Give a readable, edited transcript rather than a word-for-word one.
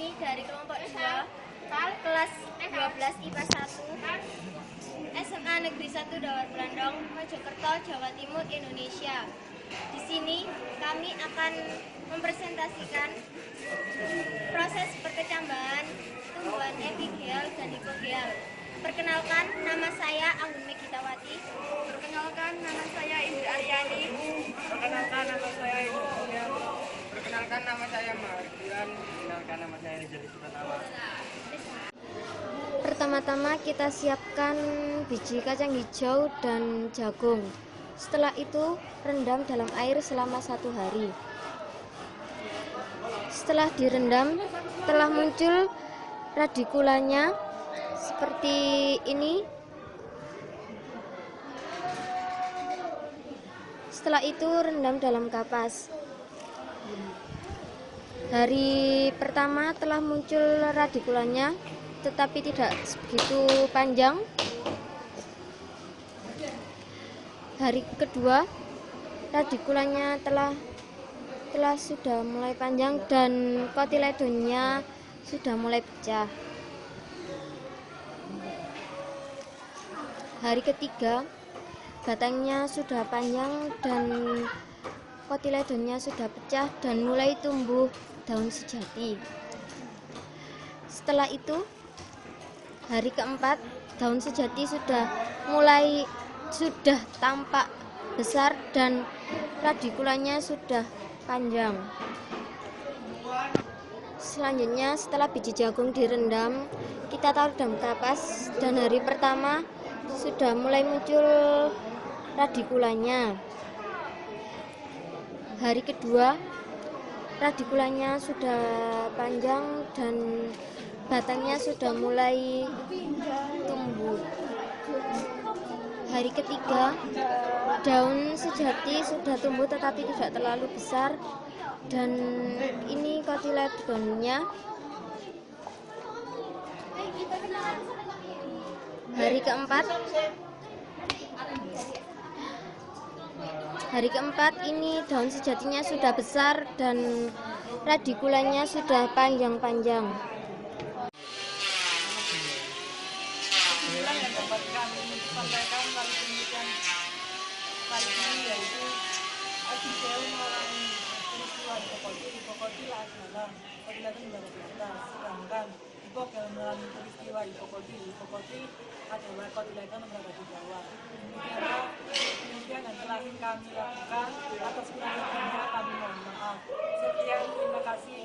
kami dari kelompok 2 kelas 12 IPA 1 SMA Negeri 1 Dawar Blandong, Mojokerto, Jawa Timur, Indonesia. Di sini kami akan mempresentasikan proses perkecambahan tumbuhan epigeal dan hipogeal. Perkenalkan, nama saya Anggun Megitawati. Perkenalkan, nama saya Indri Aryani. Perkenalkan, nama saya Ibu Surya. Perkenalkan, nama saya Mardian. Perkenalkan, nama saya Rizal Sutanama. Pertama-tama kita siapkan biji kacang hijau dan jagung. Setelah itu rendam dalam air selama 1 hari. Setelah direndam, telah muncul radikulanya seperti ini. Setelah itu rendam dalam kapas. Hari pertama telah muncul radikulanya, tetapi tidak begitu panjang. Hari kedua radikulanya telah sudah mulai panjang dan kotiledonnya sudah mulai pecah. Hari ketiga batangnya sudah panjang dan kotiledonnya sudah pecah dan mulai tumbuh daun sejati. Setelah itu hari keempat daun sejati sudah tampak besar dan radikulanya sudah panjang. Selanjutnya setelah biji jagung direndam, kita taruh dalam kapas dan hari pertama sudah mulai muncul radikulanya. Hari kedua radikulanya sudah panjang dan batangnya sudah mulai tumbuh. Hari ketiga daun sejati sudah tumbuh tetapi tidak terlalu besar dan ini kotiledonnya. Hari keempat ini daun sejatinya sudah besar dan radikulanya sudah panjang-panjang. Inilah yang dapat kami sampaikan melalui penelitian kali ini, yaitu epigeal melalui peristiwa hipokotil adalah kotiledon berada di atas, sedangkan hipogeal melalui peristiwa hipokotil adalah kotiledon berada di bawah. Demikianlah penelitian yang telah kami lakukan. Atas kurang lebihnya kami mohon maaf. Sekian, terima kasih.